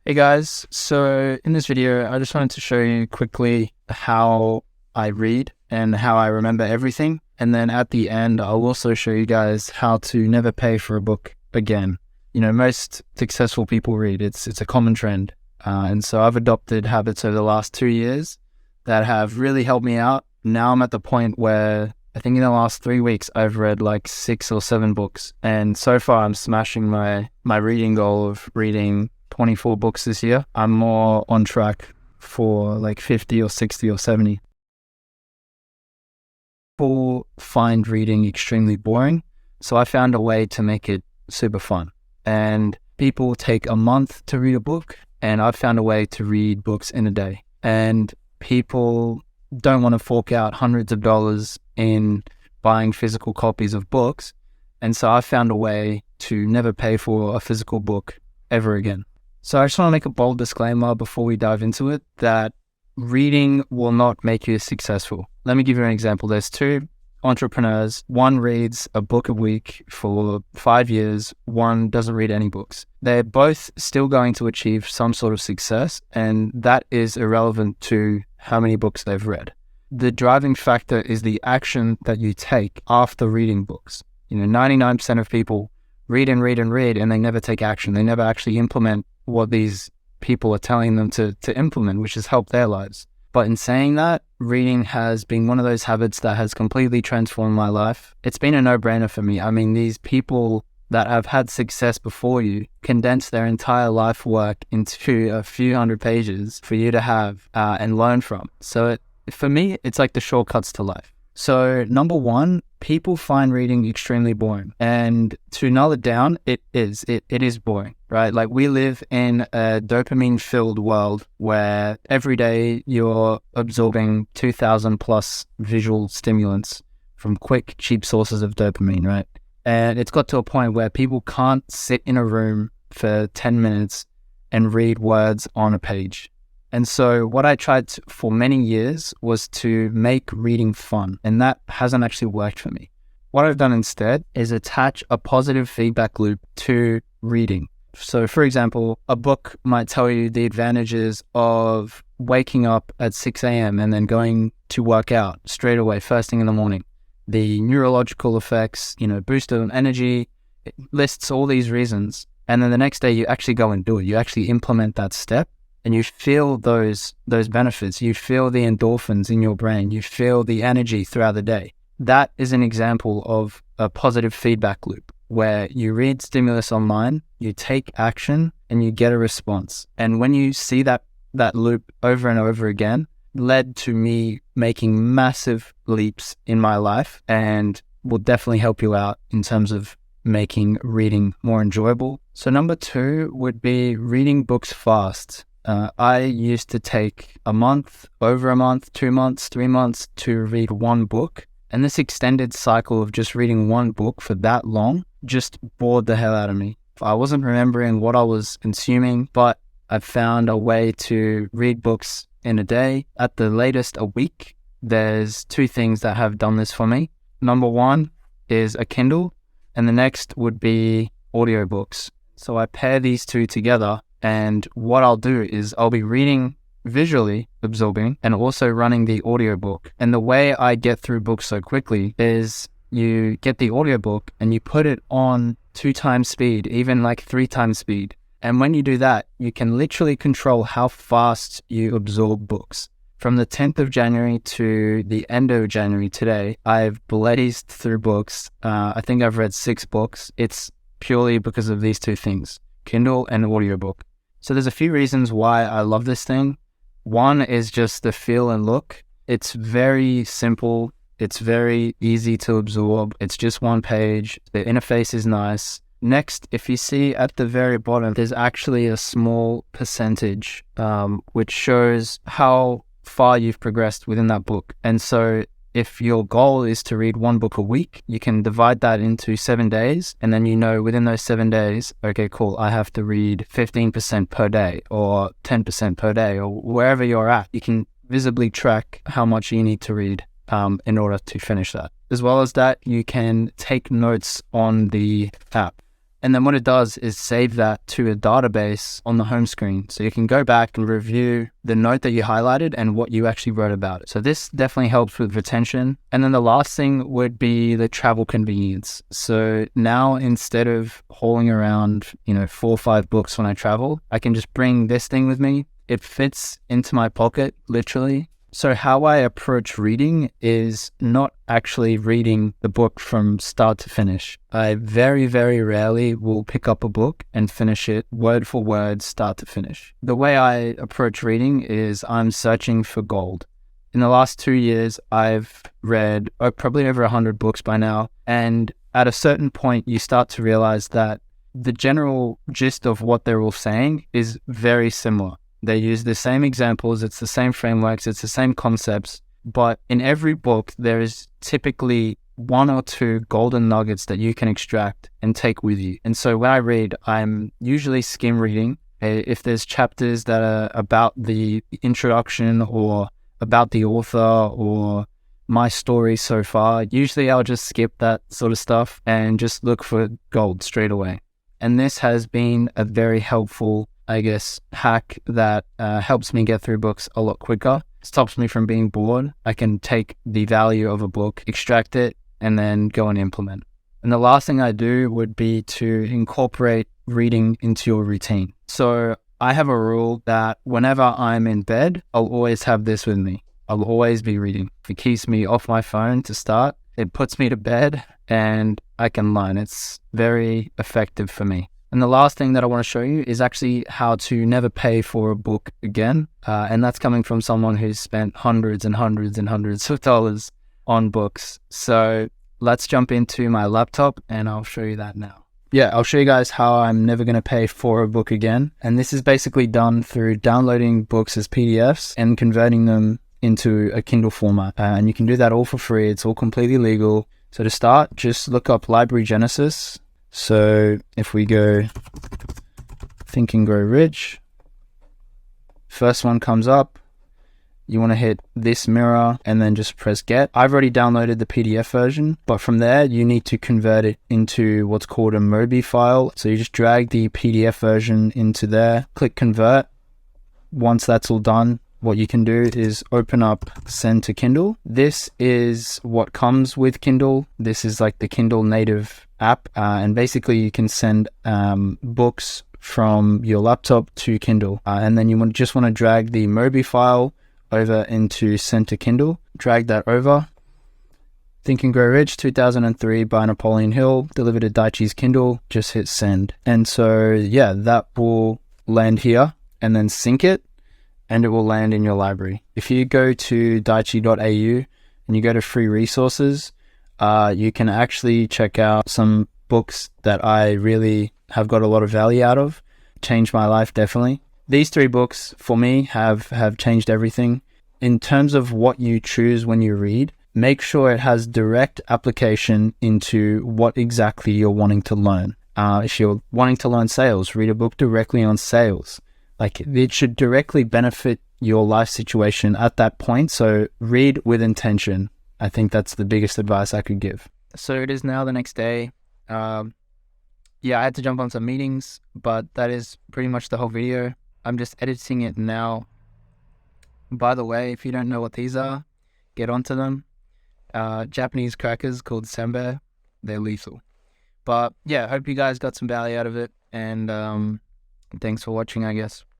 Hey guys, so in this video, I just wanted to show you quickly how I read and how I remember everything. And then at the end, I'll also show you guys how to never pay for a book again. You know, most successful people read, it's a common trend. And so I've adopted habits over the last 2 years that have really helped me out. Now I'm at the point where I think in the last 3 weeks, I've read like 6 or 7 books. And so far I'm smashing my reading goal of reading 24 books this year. I'm more on track for like 50 or 60 or 70. People find reading extremely boring, so I found a way to make it super fun. And people take a month to read a book, and I've found a way to read books in a day. And people don't want to fork out hundreds of dollars in buying physical copies of books, and so I found a way to never pay for a physical book ever again. So I just want to make a bold disclaimer before we dive into it that reading will not make you successful. Let me give you an example. There's 2 entrepreneurs. One reads a book a week for 5 years. One doesn't read any books. They're both still going to achieve some sort of success, and that is irrelevant to how many books they've read. The driving factor is the action that you take after reading books. 99% of people read and read and read, and they never take action. They never actually implement what these people are telling them to implement, which has helped their lives. But in saying that, reading has been one of those habits that has completely transformed my life. It's been a no-brainer for me. I mean, these people that have had success before you condense their entire life work into a few hundred pages for you to have and learn from. So for me, it's like the shortcuts to life. So number 1, people find reading extremely boring. And to null it down, it is boring, right? Like, we live in a dopamine-filled world where every day you're absorbing 2,000 plus visual stimulants from quick, cheap sources of dopamine, right? And it's got to a point where people can't sit in a room for 10 minutes and read words on a page. And so what I tried for many years was to make reading fun, and that hasn't actually worked for me. What I've done instead is attach a positive feedback loop to reading. So for example, a book might tell you the advantages of waking up at 6 a.m. and then going to work out straight away, first thing in the morning. The neurological effects, boost of energy, it lists all these reasons. And then the next day you actually go and do it. You actually implement that step. And you feel those benefits. You feel the endorphins in your brain. You feel the energy throughout the day. That is an example of a positive feedback loop where you read stimulus online, you take action, and you get a response. And when you see that loop over and over again, led to me making massive leaps in my life and will definitely help you out in terms of making reading more enjoyable. So number 2 would be reading books fast. I used to take a month, over a month, 2 months, 3 months to read one book. And this extended cycle of just reading one book for that long just bored the hell out of me. I wasn't remembering what I was consuming, but I found a way to read books in a day, at the latest a week. There's 2 things that have done this for me. Number 1 is a Kindle, and the next would be audiobooks. So I pair these 2 together. And what I'll do is I'll be reading, visually absorbing, and also running the audiobook. And the way I get through books so quickly is you get the audiobook and you put it on 2 times speed, even like 3 times speed. And when you do that, you can literally control how fast you absorb books. From the 10th of January to the end of January today, I've blazed through books. I think I've read 6 books. It's purely because of these 2 things, Kindle and audiobook. So there's a few reasons why I love this thing. One is just the feel and look. It's very simple. It's very easy to absorb. It's just 1 page. The interface is nice. Next, if you see at the very bottom, there's actually a small percentage which shows how far you've progressed within that book. And so if your goal is to read 1 book a week, you can divide that into 7 days. And then within those 7 days, okay, cool, I have to read 15% per day or 10% per day or wherever you're at. You can visibly track how much you need to read in order to finish that. As well as that, you can take notes on the app. And then what it does is save that to a database on the home screen. So you can go back and review the note that you highlighted and what you actually wrote about it. So this definitely helps with retention. And then the last thing would be the travel convenience. So now instead of hauling around, 4 or 5 books when I travel, I can just bring this thing with me. It fits into my pocket, literally. So how I approach reading is not actually reading the book from start to finish. I very, very rarely will pick up a book and finish it word for word, start to finish. The way I approach reading is I'm searching for gold. In the last 2 years, I've read probably over 100 books by now. And at a certain point, you start to realize that the general gist of what they're all saying is very similar. They use the same examples, it's the same frameworks, it's the same concepts, but in every book, there is typically 1 or 2 golden nuggets that you can extract and take with you. And so when I read, I'm usually skim reading. If there's chapters that are about the introduction or about the author or my story so far, usually I'll just skip that sort of stuff and just look for gold straight away. And this has been a very helpful hack that helps me get through books a lot quicker. Stops me from being bored. I can take the value of a book, extract it, and then go and implement. And the last thing I do would be to incorporate reading into your routine. So I have a rule that whenever I'm in bed, I'll always have this with me. I'll always be reading. It keeps me off my phone to start. It puts me to bed and I can learn. It's very effective for me. And the last thing that I want to show you is actually how to never pay for a book again. And that's coming from someone who's spent hundreds and hundreds and hundreds of dollars on books. So let's jump into my laptop and I'll show you that now. Yeah, I'll show you guys how I'm never going to pay for a book again. And this is basically done through downloading books as PDFs and converting them into a Kindle format. And you can do that all for free. It's all completely legal. So to start, just look up Library Genesis. So if we go Think and Grow Rich, first one comes up. You want to hit this mirror and then just press get. I've already downloaded the PDF version, but from there you need to convert it into what's called a Mobi file. So you just drag the PDF version into there, click convert. Once that's all done, what you can do is open up Send to Kindle. This is what comes with Kindle. This is like the Kindle native app. And basically you can send books from your laptop to Kindle. And then you just want to drag the Mobi file over into Send to Kindle. Drag that over. Think and Grow Rich, 2003 by Napoleon Hill, delivered to Daiichi's Kindle. Just hit send. And so, yeah, that will land here and then sync it. And it will land in your library. If you go to daichi.au and you go to free resources, you can actually check out some books that I really have got a lot of value out of. Changed my life, definitely. These 3 books for me have changed everything. In terms of what you choose when you read, make sure it has direct application into what exactly you're wanting to learn. If you're wanting to learn sales, read a book directly on sales. Like, it should directly benefit your life situation at that point. So read with intention. I think that's the biggest advice I could give. So it is now the next day. I had to jump on some meetings, but that is pretty much the whole video. I'm just editing it now. By the way, if you don't know what these are, get onto them. Japanese crackers called senbei. They're lethal. But yeah, I hope you guys got some value out of it. And thanks for watching, I guess.